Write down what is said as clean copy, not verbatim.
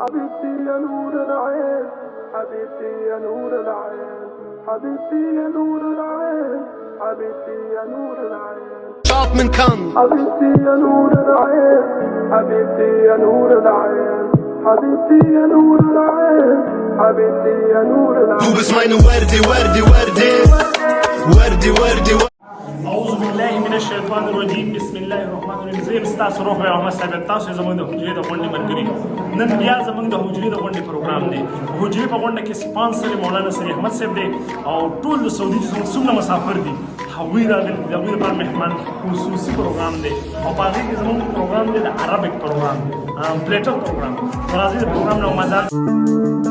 حبيبتي يا نور العين حبيبتي يا نور العين حبيبتي يا نور العين حبيبتي يا نور العين شاط من كان حبيبتي يا نور العين حبيبتي يا نور العين حبيبتي يا نور العين حبيبتي يا نور العين Du bist meine وردي وردي وردي وردي وردي أعوذ بالله من الشيطان الرجيم بسم الله الرحمن الرحيم زي مستاس روح يا عمر صاحب تاسو زموږ د حجرې د غونډې مرګري نن بیا زموږ د حجرې د غونډې پروګرام دی حجرې په غونډه کې سپانسر مولانا سری احمد صاحب دی او ټول د سعودي چې څومره مسافر دي هغوی راغلي د هغوی لپاره مهمان خصوصي پروګرام دی او په هغې کې زموږ پروګرام دی د عربیک پروګرام پلیټر پروګرام راځي د پروګرام نه مزه